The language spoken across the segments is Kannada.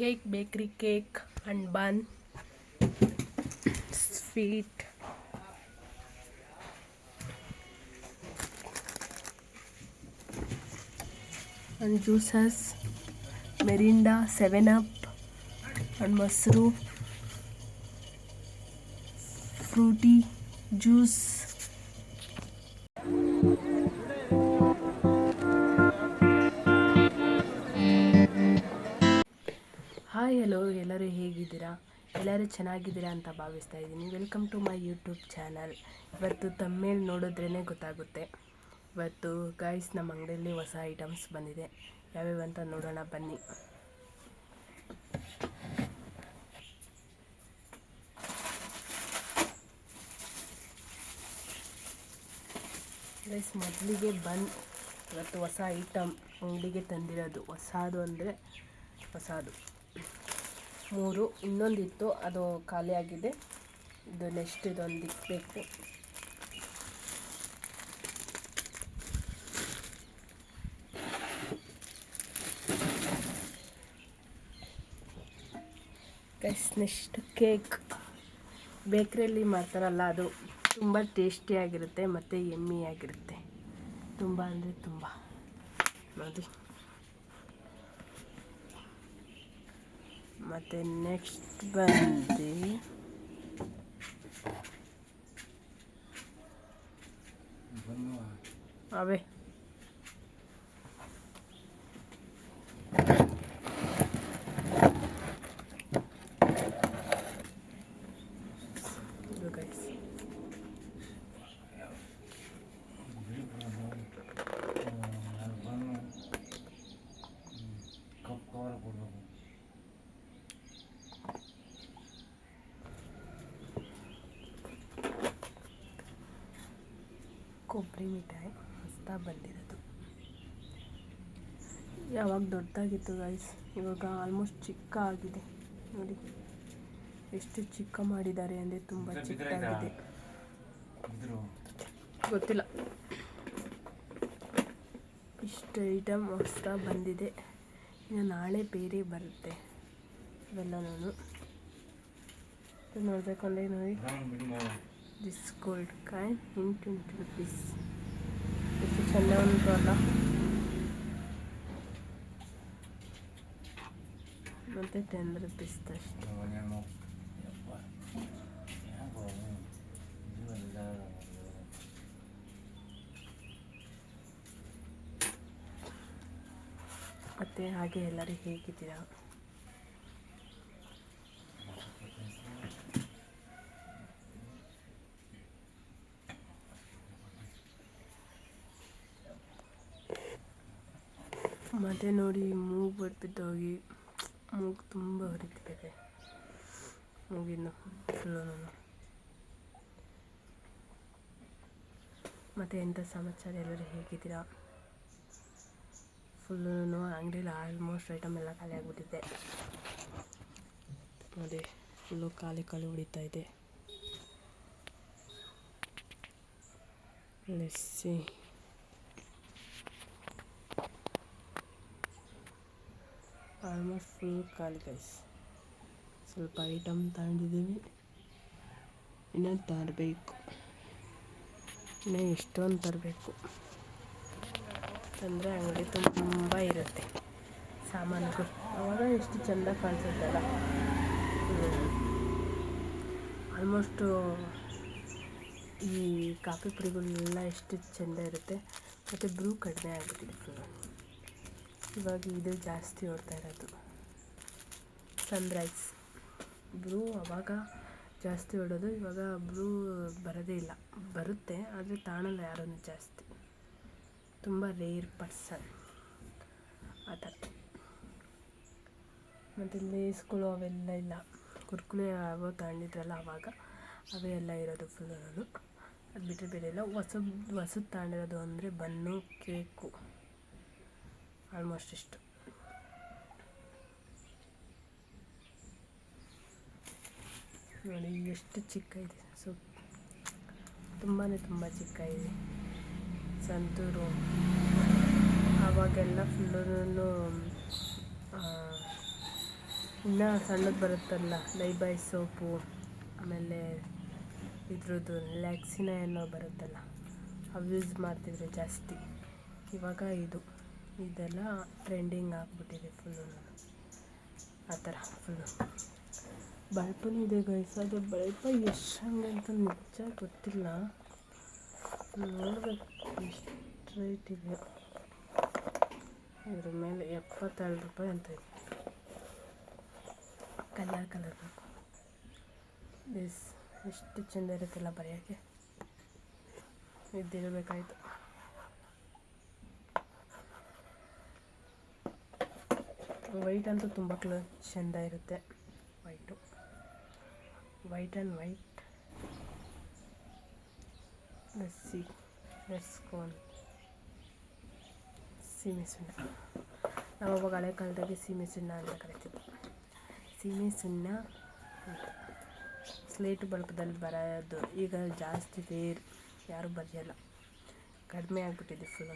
cake, bakery cake and bun, sweet, and juices, Mirinda, 7 Up and Masru, fruity juice. Hi hello, ಎಲ್ಲರೂ ಹೇಗಿದ್ದೀರಾ? ಎಲ್ಲರೂ ಚೆನ್ನಾಗಿದ್ದೀರಾ ಅಂತ ಭಾವಿಸ್ತಾ ಇದ್ದೀನಿ. Welcome to my YouTube channel. ಇವತ್ತು ತಮ್ಮೇಲೆ ನೋಡಿದ್ರೇ ಗೊತ್ತಾಗುತ್ತೆ. ಇವತ್ತು ಗೈಸ್ ನಮ್ಮ ಅಂಗಡಿಯಲ್ಲಿ ಹೊಸ ಐಟಮ್ಸ್ ಬಂದಿದೆ. ಯಾವ್ಯಾವ ಅಂತ ನೋಡೋಣ ಬನ್ನಿ. ಗೈಸ್ ಮೊದಲಿಗೆ ಇವತ್ತು ಹೊಸ ಐಟಮ್ ಅಂಗಡಿಗೆ ತಂದಿರೋದು. ಹೊಸದು ಅಂದರೆ ಹೊಸದು 3, ಇನ್ನೊಂದಿತ್ತು ಅದು ಖಾಲಿ ಆಗಿದೆ. ಇದು ನೆಕ್ಸ್ಟ್ ಇದೊಂದು ಇಕ್ಬೇಕು. ಗೈಸ್ ನೆಕ್ಸ್ಟ್ ಕೇಕ್ ಬೇಕ್ರಿಯಲ್ಲಿ ಮಾಡ್ತಾರಲ್ಲ, ಅದು ತುಂಬ ಟೇಸ್ಟಿಯಾಗಿರುತ್ತೆ ಮತ್ತು ಯಮ್ಮಿಯಾಗಿರುತ್ತೆ. ತುಂಬ ಅಂದರೆ ತುಂಬ ನೋಡಿ. ಮತ್ತು ನೆಕ್ಸ್ಟ್ ಬಂದು ಅವೇ ಇದು ಗೈಸ್ ಕೊಬ್ಬರಿ ಮಿಠಾಯಿ ಹೊಸ್ದಾಗಿ ಬಂದಿರೋದು. ಯಾವಾಗ ದೊಡ್ಡದಾಗಿತ್ತು ಗೈಸ್, ಇವಾಗ ಆಲ್ಮೋಸ್ಟ್ ಚಿಕ್ಕ ಆಗಿದೆ ನೋಡಿ. ಎಷ್ಟು ಚಿಕ್ಕ ಮಾಡಿದ್ದಾರೆ ಅಂದರೆ ತುಂಬ ಚಿಕ್ಕದಾಗಿದೆ. ಗೊತ್ತಿಲ್ಲ, ಇಷ್ಟು ಐಟಮ್ ಹೊಸ್ದಾಗಿ ಬಂದಿದೆ. ಇನ್ನು ನಾಳೆ ಬೇರೆ ಬರುತ್ತೆ ಇವೆಲ್ಲ. ನಾನು ನೋಡಬೇಕು ಅಂದರೆ ನೋಡಿ, this gold coin in 20 rupees. ಎಷ್ಟು ಚೆನ್ನಾಗಿ ಉಂಟು ಅಲ್ಲ. ಮತ್ತು 10 rupees ಅಷ್ಟೇ. ಮತ್ತು ಹಾಗೆ ಎಲ್ಲರೂ ಹೇಗಿದ್ದೀರಾ? ಮತ್ತು ನೋಡಿ, ಮೂಗು ಬಿದ್ದೋಗಿ ಮೂಗು ತುಂಬ ಹೊರಿತಿದೆ. ಮೂಗಿನ್ನು ಫುಲ್ಲು. ಮತ್ತು ಎಂಥ ಸಮಾಚಾರ, ಎಲ್ಲರೂ ಹೇಗಿದ್ದೀರಾ? ಫುಲ್ಲು ಅಂಗಡಿಯಲ್ಲಿ ಆಲ್ಮೋಸ್ಟ್ ಐಟಮ್ ಎಲ್ಲ ಖಾಲಿ ಆಗಿಬಿಟ್ಟಿದೆ ನೋಡಿ. ಫುಲ್ಲು ಖಾಲಿ ಹೊಡಿತಾ ಇದೆ. ಲೆಸ್ಸಿ ಆಲ್ಮೋಸ್ಟ್ ಫುಲ್ ಖಾಲಿ ಗೈಸ್. ಸ್ವಲ್ಪ ಐಟಮ್ ತಗೊಂಡಿದ್ದೀವಿ, ಇನ್ನೂ ತರಬೇಕು. ಇನ್ನೂ ಎಷ್ಟೊಂದು ತರಬೇಕು. ಅಂದರೆ ಅಂಗಡಿ ತುಂಬ ಇರುತ್ತೆ ಸಾಮಾನುಗಳು. ಆವಾಗ ಎಷ್ಟು ಚೆಂದ ಕಾಣಿಸುತ್ತಲ್ಲ. ಆಲ್ಮೋಸ್ಟು ಈ ಕಾಫಿ ಪುಡಿಗಳೆಲ್ಲ ಎಷ್ಟು ಚೆಂದ ಇರುತ್ತೆ. ಮತ್ತು ಬ್ರೂ ಕಡಿಮೆ ಆಗಿಬಿಟ್ಟಿದೆ ಫುಲ್ಲು. ಇವಾಗ ಇದು ಜಾಸ್ತಿ ಓಡ್ತಾ ಇರೋದು ಸನ್ರೈಸ್ ಬ್ರೂ. ಆವಾಗ ಜಾಸ್ತಿ ಓಡೋದು, ಇವಾಗ ಬ್ರೂ ಬರೋದೇ ಇಲ್ಲ. ಬರುತ್ತೆ ಆದರೆ ತಾಣಲ್ಲ ಯಾರನ್ನು ಜಾಸ್ತಿ. ತುಂಬ ರೇರ್ ಪರ್ಸನ್ ಆ ಥರ. ಮತ್ತು ಲೇಸ್ಗಳು ಅವೆಲ್ಲ ಇಲ್ಲ. ಕುರ್ಕುರೆ ಅವೋ ತಗೊಂಡಿದ್ರಲ್ಲ ಆವಾಗ ಅವೇ ಎಲ್ಲ ಇರೋದು ಫುಲ್ಲು. ನಾನು ಅದು ಬಿಟ್ಟರೆ ಬೇರೆ ಇಲ್ಲ. ಹೊಸದು ತಗೊಂಡಿರೋದು ಅಂದರೆ ಬನ್ನು, ಕೇಕು, ಆಲ್ಮೋಸ್ಟ್ ಇಷ್ಟು. ನೋಡಿ ಎಷ್ಟು ಚಿಕ್ಕ ಇದೆ. ತುಂಬಾ ತುಂಬ ಚಿಕ್ಕ ಇದೆ. ಸಂತೂರು ಆವಾಗೆಲ್ಲ ಫುಲ್ಲು ಇನ್ನು ಸಣ್ಣದು ಬರುತ್ತಲ್ಲ ಲೈಬಾಯ್ ಸೋಪು, ಆಮೇಲೆ ಇದ್ರದ್ದು ಲ್ಯಾಕ್ಸಿನ ಏನೋ ಬರುತ್ತಲ್ಲ, ಅವು ಯೂಸ್ ಮಾಡ್ತಿದ್ರೆ ಜಾಸ್ತಿ. ಇವಾಗ ಇದೆಲ್ಲ ಟ್ರೆಂಡಿಂಗ್ ಆಗಿಬಿಟ್ಟಿದೆ ಫುಲ್ಲು. ಆ ಥರ ಫುಲ್ಲು ಬಲ್ಪನೂ ಇದೆ ಗೈಸ್. ಅದು ಬಲ್ಪ ಎಷ್ಟು ಹಂಗಂತ ನಿಜ ಗೊತ್ತಿಲ್ಲ, ನೋಡ್ಬೇಕು ಎಷ್ಟು ರೇಟ್ ಇದೆ. ಇದ್ರ ಮೇಲೆ 72 ರೂಪಾಯಿ ಅಂತ ಇದೆ. ಕಲರ್ ಬೇಕು. ಎಷ್ಟು ಚೆಂದ ಇರುತ್ತಲ್ಲ ಬರೆಯೋಕ್ಕೆ, ಇದ್ದಿರಬೇಕಾಯ್ತು. ವೈಟ್ ಅಂತೂ ತುಂಬ ಚೆಂದ ಇರುತ್ತೆ. ವೈಟ್ ಆ್ಯಂಡ್ ವೈಟ್ ಲೆಟ್ಸ್ಕೋನ್ ಸೀಮೆ ಸುಣ್ಣ. ನಾವು ಅವಾಗ ಹಳೆ ಕಾಲದಾಗೆ ಸೀಮೆ ಸುಣ್ಣ ಅಂತ ಕರಿತಿದ್ವಿ. ಸೀಮೆ ಸುಣ್ಣ ಸ್ಲೇಟು ಬಲ್ಪದಲ್ಲಿ ಬರೋದು ಈಗ ಜಾಸ್ತಿ ಯಾರೂ ಬರೆಯಲ್ಲ, ಕಡಿಮೆ ಆಗಿಬಿಟ್ಟಿದೆ ಫುಲ್ಲು.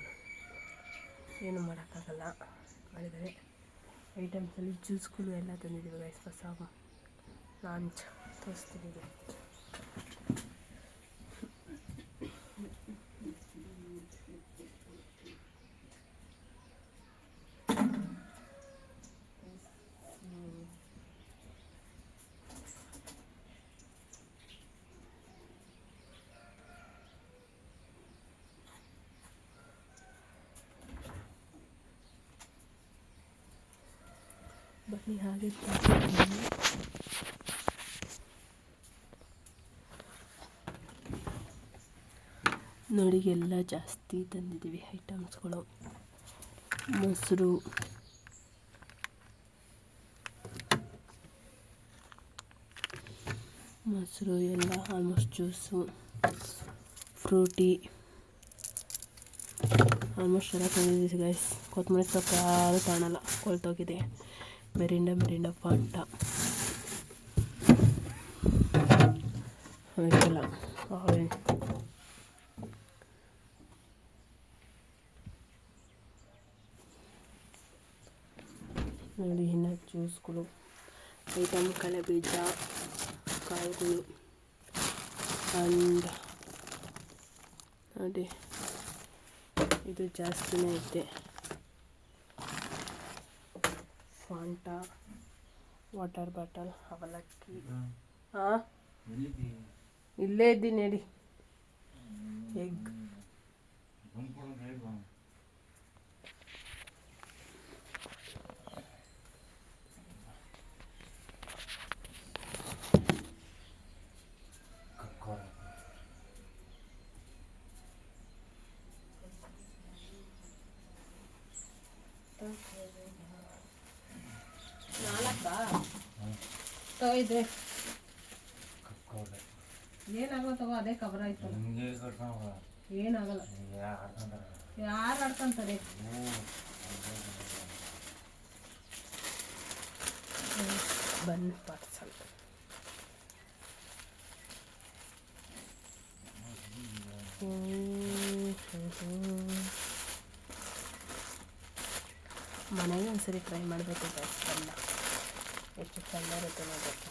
ಏನು ಮಾಡೋಕ್ಕಾಗಲ್ಲ. ಮಾಡಿದರೆ ಐಟಮ್ಸಲ್ಲಿ ಜ್ಯೂಸ್ಗಳು ಎಲ್ಲ ತಂದಿದ್ದೀವಿ ಗೈಸ್. ಹೊಸ ಲಾಂಚ್ ತೋರಿಸ್ತಿದ್ದೀವಿ. ಬನ್ನಿ ಹಾಗೆ ನೋಡಿ, ಎಲ್ಲ ಜಾಸ್ತಿ ತಂದಿದ್ದೀವಿ ಐಟಮ್ಸ್ಗಳು. ಮೊಸರು ಎಲ್ಲ ಆಲ್ಮೋಸ್ಟ್ ಜ್ಯೂಸು, ಫ್ರೂಟಿ ಆಲ್ಮೋಸ್ಟ್ ಎಲ್ಲ ತಂದಿದ್ದೀವಿ ಗೈಸ್. ಕೊತ್ತಂಬರಿ ಸೊಪ್ಪು ಯಾರು ತಗೊಳಲ್ಲ, ಕೊಳ್ತೋಗಿದೆ. ಮೆರಿಂಡ ಫಾಂಟ ಅದಕ್ಕೆಲ್ಲ ಆರೆಂಜ್. ನೋಡಿ ಇನ್ನು ಜ್ಯೂಸ್ಗಳು, ಐಟಮ್ ಕಳೆ ಬೀಜ, ಕಾಳುಗಳು, ಆ್ಯಂಡ್ ನೋಡಿ ಇದು ಜಾಸ್ತಿನೇ ಐತೆ. ಫಾಂಟಾ, ವಾಟರ್ ಬಾಟಲ್, ಅವಲಕ್ಕಿ. ಹಾಂ, ಇಲ್ಲೇ ಇದ್ದೀನಿ ಹೇಳಿ. ಎಗ್, ಇದೆ ಏನಾಗಲ್ಲ ತಗೋ, ಅದೇ ಕವರ್ ಆಯ್ತು. ಏನಾಗಲ್ಲ, ಯಾರು ಆಡ್ಕೊಂತಾರೆ. ಬನ್ ಪಾರ್ಸಲ್ ಮನೆಗೆ ಒಂದ್ಸರಿ ಟ್ರೈ ಮಾಡಬೇಕು ಬನ್ನ ಎಷ್ಟು ಚೆಂದ ಇರುತ್ತೆ ನೋಡೋಕ್ಕೆ.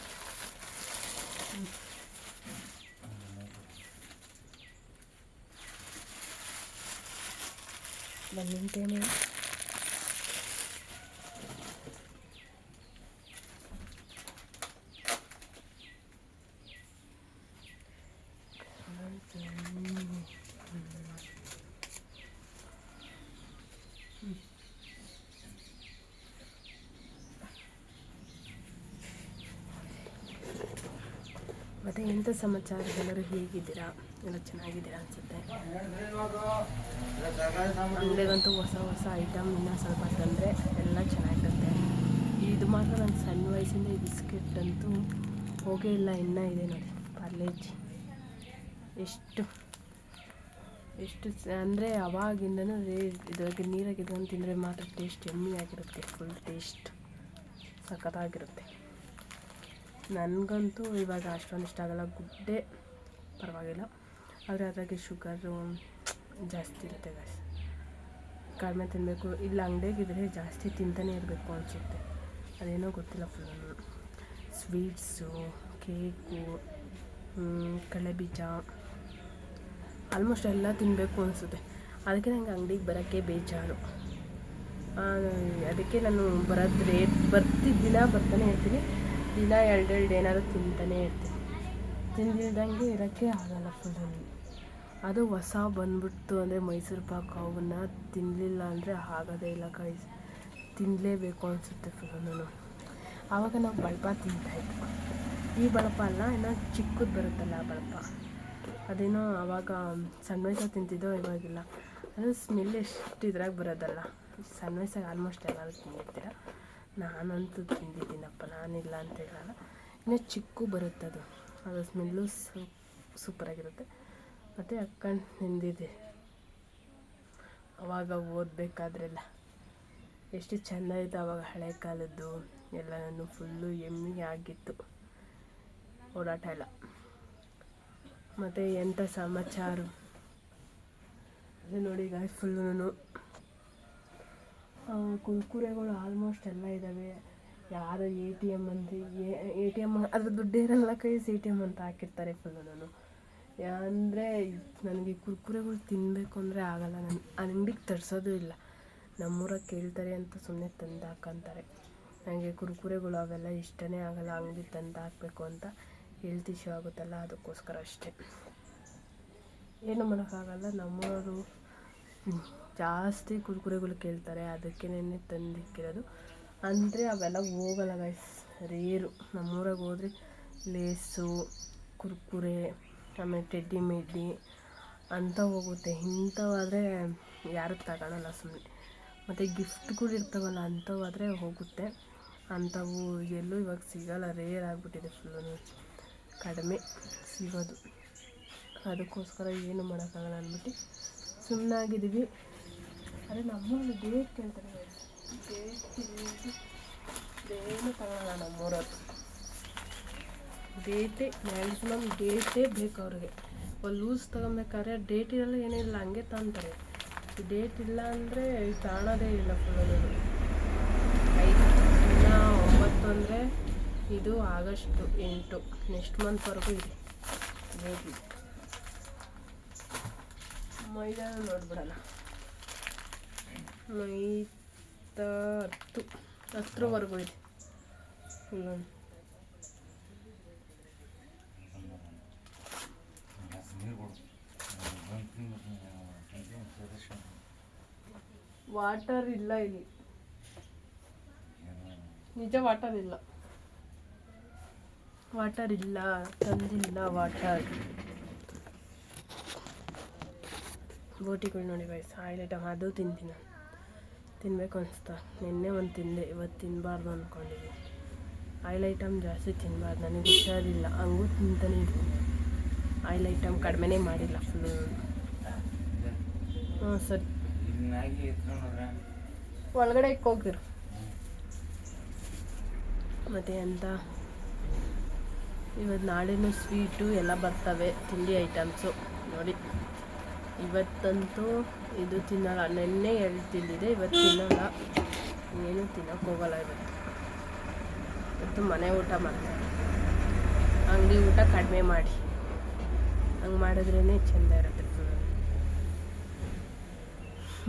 ಬಂದಿದ್ದೇನೆ. ಮತ್ತು ಎಂಥ ಸಮಾಚಾರ, ಎಲ್ಲರೂ ಹೇಗಿದ್ದೀರಾ? ಎಲ್ಲ ಚೆನ್ನಾಗಿದ್ದೀರಾ ಅನಿಸುತ್ತೆ. ಅಂಗಡಿಗಂತೂ ಹೊಸ ಐಟಮ್ ಇನ್ನೂ ಸ್ವಲ್ಪ ತಂದರೆ ಎಲ್ಲ ಚೆನ್ನಾಗಿರುತ್ತೆ. ಇದು ಮಾತ್ರ ನನ್ನ ಸಣ್ಣ ವಯಸ್ಸಿಂದ ಈ ಬಿಸ್ಕೆಟ್ ಅಂತೂ ಹೋಗೇ ಇಲ್ಲ, ಇನ್ನೂ ಇದೆ ನೋಡಿ. ಪಾರ್ಲೇಜಿ ಎಷ್ಟು ಅಂದರೆ ಅವಾಗಿಂದನೂ ಇದ್ರಾಗೆ ನೀರಾಗಿ ಇದ್ಕೊಂಡು ತಿಂದರೆ ಮಾತ್ರ ಟೇಸ್ಟ್ ಎಮ್ಮಿ ಆಗಿರುತ್ತೆ. ಫುಲ್ ಟೇಸ್ಟ್ ಸಖತ್ತಾಗಿರುತ್ತೆ. ನನಗಂತೂ ಇವಾಗ ಅಷ್ಟೊಂದು ಇಷ್ಟ ಆಗಲ್ಲ. ಗುಡ್ಡೆ ಪರವಾಗಿಲ್ಲ, ಆದರೆ ಅದ್ರಾಗೆ ಶುಗರು ಜಾಸ್ತಿ ಇರುತ್ತೆ ಕಡಿಮೆ ತಿನ್ನಬೇಕು. ಇಲ್ಲ ಅಂಗಡಿಯಾಗಿದ್ದರೆ ಜಾಸ್ತಿ ತಿಂತಾನೆ ಇರಬೇಕು ಅನಿಸುತ್ತೆ. ಅದೇನೋ ಗೊತ್ತಿಲ್ಲ ಫುಲ್ಲು ಸ್ವೀಟ್ಸು, ಕೇಕು, ಕಡಲೆಬೀಜ ಆಲ್ಮೋಸ್ಟ್ ಎಲ್ಲ ತಿನ್ನಬೇಕು ಅನಿಸುತ್ತೆ. ಅದಕ್ಕೆ ನನಗೆ ಅಂಗಡಿಗೆ ಬರೋಕ್ಕೆ ಬೇಜಾರು. ಅದಕ್ಕೆ ನಾನು ದಿನ ಬರ್ತಾನೆ ಇರ್ತೀನಿ. ದಿನ ಎರಡೆರಡು ಏನಾದ್ರು ತಿಂತಾನೆ ಇರ್ತೀನಿ. ತಿಂದಿಲ್ದಂಗೆ ಇರೋಕ್ಕೆ ಆಗಲ್ಲ ಫುಲ್ಲು. ಅದು ಹೊಸ ಬಂದ್ಬಿಡ್ತು ಅಂದರೆ ಮೈಸೂರು ಪಾಕ್, ಅವನ್ನ ತಿನ್ನಲಿಲ್ಲ ಅಂದರೆ ಆಗೋದೇ ಇಲ್ಲ ಗೈಸ್. ತಿನ್ನಲೇಬೇಕು ಅನಿಸುತ್ತೆ ಫುಲ್ಲು. ಆವಾಗ ನಾವು ಬಳಪ ತಿಂತಾಯಿದ್ವಿ. ಈ ಬಳಪ ಅಲ್ಲ, ಇನ್ನೂ ಚಿಕ್ಕದು ಬರುತ್ತಲ್ಲ ಆ ಬಳಪ, ಅದೇನೋ ಆವಾಗ ಸಣ್ಣ ವಯಸ್ಸಾಗಿ ತಿಂತಿದ್ದೋ ಇವಾಗಿಲ್ಲ. ಅದು ಸ್ಮೆಲ್ ಎಷ್ಟು ಇದ್ರಾಗ ಬರೋದಲ್ಲ. ಸಣ್ಣ ವಯಸ್ಸಾಗಿ ಆಲ್ಮೋಸ್ಟ್ ಎಲ್ಲರೂ ತಿಂದಿರ್ತೀರ. ನಾನಂತೂ ತಿಂದಿದ್ದೀನಪ್ಪ, ನಾನಿಲ್ಲ ಅಂತ ಹೇಳಲ್ಲ. ಇನ್ನೂ ಚಿಕ್ಕ ಬರುತ್ತದು, ಅದು ಸ್ಮೆಲ್ಲು ಸೂಪರಾಗಿರುತ್ತೆ. ಮತ್ತು ಹಾಕ್ಕೊಂಡು ತಿಂದಿದ್ದೆ ಅವಾಗ ಓದಬೇಕಾದ್ರೆಲ್ಲ. ಎಷ್ಟು ಚೆಂದ ಇತ್ತು ಆವಾಗ ಹಳೆ ಕಾಲದ್ದು ಎಲ್ಲನೂ. ಫುಲ್ಲು ಎಮ್ಮೆ ಆಗಿತ್ತು ಓಡಾಟ ಎಲ್ಲ. ಮತ್ತು ಎಂಥ ಸಮಾಚಾರ ಅದು ನೋಡಿ ಗಾಯ. ಫುಲ್ಲು ಕುರ್ಕುರೆಗಳು ಆಲ್ಮೋಸ್ಟ್ ಎಲ್ಲ ಇದ್ದಾವೆ. ಯಾರು ATM ಅದ್ರ ದುಡ್ಡು ಇರಲ್ಲ ಕೈಸ್, ATM ಅಂತ ಹಾಕಿರ್ತಾರೆ ಫುಲ್ಲು. ಅಂದರೆ ನನಗೆ ಕುರ್ಕುರೆಗಳು ತಿನ್ನಬೇಕು ಅಂದರೆ ಆಗಲ್ಲ. ನಾನು ಅಂಗಡಿಗೆ ತರಿಸೋದು ಇಲ್ಲ. ನಮ್ಮೂರಾಗ ಕೇಳ್ತಾರೆ ಅಂತ ಸುಮ್ಮನೆ ತಂದು ಹಾಕಂತಾರೆ. ನನಗೆ ಕುರ್ಕುರೆಗಳು ಅವೆಲ್ಲ ಇಷ್ಟನೇ ಆಗಲ್ಲ. ಅಂಗಡಿ ತಂದು ಹಾಕಬೇಕು ಅಂತ ಹೆಲ್ತ್ ಇಶ್ಯೂ ಆಗುತ್ತಲ್ಲ, ಅದಕ್ಕೋಸ್ಕರ ಅಷ್ಟೇ. ಏನು ಮಾಡೋಕ್ಕಾಗಲ್ಲ. ನಮ್ಮವರು ಜಾಸ್ತಿ ಕುರ್ಕುರೆಗಳು ಕೇಳ್ತಾರೆ, ಅದಕ್ಕೇನೆ ತಂದಿಕ್ಕಿರೋದು. ಅಂದರೆ ಅವೆಲ್ಲ ಹೋಗಲ್ಲ ಗೈಸ್, ರೇರು. ನಮ್ಮೂರಾಗ ಹೋದರೆ ಲೇಸು, ಕುರ್ಕುರೆ, ಆಮೇಲೆ ಟೆಡ್ಡಿ ಮೆಡ್ಡಿ ಅಂತ ಹೋಗುತ್ತೆ. ಇಂಥವಾದರೆ ಯಾರು ತಗೊಳಲ್ಲ ಸುಮ್ಮನೆ. ಮತ್ತು ಗಿಫ್ಟ್ಗಳು ಇರ್ತಾವಲ್ಲ ಅಂಥವಾದರೆ ಹೋಗುತ್ತೆ. ಅಂಥವು ಎಲ್ಲೂ ಇವಾಗ ಸಿಗೋಲ್ಲ, ರೇರ್ ಆಗಿಬಿಟ್ಟಿದೆ ಫುಲ್ಲು. ಕಡಿಮೆ ಸಿಗೋದು. ಅದಕ್ಕೋಸ್ಕರ ಏನು ಮಾಡೋಕ್ಕಾಗಲ್ಲ ಅಂದ್ಬಿಟ್ಟು ಸುಮ್ಮನಾಗಿದ್ದೀವಿ. ಅದೇ ನಮ್ಮೂರಲ್ಲಿ ಡೇಟ್ ಕೇಳ್ತಾರೆ. ಡೇಟೇನು ತಗೊಳ್ಳಲ್ಲ ನಮ್ಮೂರವ್ರು. ಮ್ಯಾಕ್ಸಿಮಮ್ ಡೇಟೇ ಬೇಕು ಅವ್ರಿಗೆ. ಲೂಸ್ ತೊಗೊಬೇಕಾದ್ರೆ ಡೇಟ್ ಇರಲ್ಲ, ಏನಿಲ್ಲ, ಹಂಗೆ ತಗೊತಾರೆ. ಡೇಟ್ ಇಲ್ಲ ಅಂದರೆ ಕಾಣೋದೇ ಇಲ್ಲ ಫುಲ್ಲು. 9 ಅಂದರೆ ಇದು ಆಗಸ್ಟ್ 8, ನೆಕ್ಸ್ಟ್ ಮಂತ್ವರೆಗೂ ಇದೆ ಡೇಟ್. ಮೈದಾನ ನೋಡ್ಬಿಡೋಣ. 10ವರೆಗೂ ಇದೆ ಫುಲ್ಲು. ವಾಟರ್ ಇಲ್ಲ ಇಲ್ಲಿ, ನಿಜ ವಾಟರ್ ಇಲ್ಲ, ತಂದಿಲ್ಲ ವಾಟರ್. ಬೋಟಿಗಳು ನೋಡಿ ಗೈಸ್, ಆಯಿಲ್ ಐಟಮ್ ಅದು ತಿಂತೀನಿ ನಾನು. ತಿನ್ನಬೇಕು ಅನಿಸ್ತಾ. ನಿನ್ನೆ ಒಂದು ತಿಂದೆ, ಇವತ್ತು ತಿನ್ನಬಾರ್ದು ಅಂದ್ಕೊಂಡಿದ್ದೀನಿ. ಆಯಿಲ್ ಐಟಮ್ ಜಾಸ್ತಿ ತಿನ್ನಬಾರ್ದು, ನನಗೆ ಹುಷಾರಿಲ್ಲ. ಹಂಗೂ ತಿಂತಾನೆ ಇದ್ದೀನಿ. ಆಯಿಲ್ ಐಟಮ್ ಕಡಿಮೆನೇ ಮಾಡಿಲ್ಲ ಫುಲ್ಲು. ಹ್ಞೂ ಸರಿ, ಒಳಗಡೆ ಇಕ್ಕೋಗಿರು. ಮತ್ತು ಅಂತ ಇವತ್ತು ನಾಳೆನೂ ಸ್ವೀಟು ಎಲ್ಲ ಬರ್ತವೆ, ತಿಂಡಿ ಐಟಮ್ಸು ನೋಡಿ. ಇವತ್ತಂತೂ ಇದು ತಿನ್ನಲ್ಲ. ನೆನ್ನೆ 2 ತಿಂದಿದೆ, ಇವತ್ತು ತಿನ್ನಲ್ಲ. ಏನು ತಿನ್ನೋಕ್ಕೆ ಹೋಗಲ್ಲ ಇವತ್ತು ಮನೆ ಊಟ ಮಾಡ್ತಾರೆ. ಅಂಗಡಿ ಊಟ ಕಡಿಮೆ ಮಾಡಿ, ಹಂಗೆ ಮಾಡಿದ್ರೇ ಚೆಂದ ಇರುತ್ತೆ ಫುಲ್.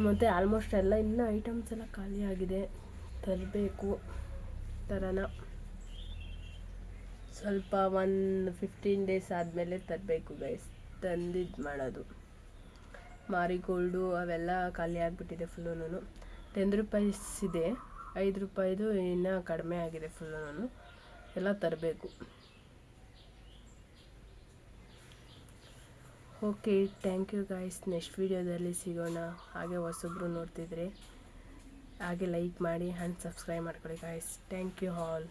ಮತ್ತು ಆಲ್ಮೋಸ್ಟ್ ಎಲ್ಲ ಇನ್ನೂ ಐಟಮ್ಸ್ ಎಲ್ಲ ಖಾಲಿ ಆಗಿದೆ. ತರಬೇಕು ತರೋಣ. ಸ್ವಲ್ಪ 15 ಡೇಸ್ ಆದಮೇಲೆ ತರಬೇಕು ಗೈಸ್. ತಂದಿದ್ದು ಮಾಡೋದು. ಮಾರಿಗೋಲ್ಡು ಅವೆಲ್ಲ ಖಾಲಿ ಆಗಿಬಿಟ್ಟಿದೆ ಫುಲ್ಲು. 10 ರೂಪಾಯಿಸ್ ಇದೆ, 5 ರೂಪಾಯಿದು ಇನ್ನೂ ಕಡಿಮೆ ಆಗಿದೆ ಫುಲ್ಲು. ಎಲ್ಲ ತರಬೇಕು. Okay, thank you guys. Next ವೀಡಿಯೋದಲ್ಲಿ ಸಿಗೋಣ. ಹಾಗೆ ಹೊಸಬ್ರು ನೋಡ್ತಿದ್ರೆ ಹಾಗೆ ಲೈಕ್ ಮಾಡಿ ಆ್ಯಂಡ್ ಸಬ್ಸ್ಕ್ರೈಬ್ ಮಾಡ್ಕೊಳ್ಳಿ ಗೈಸ್. Thank you all.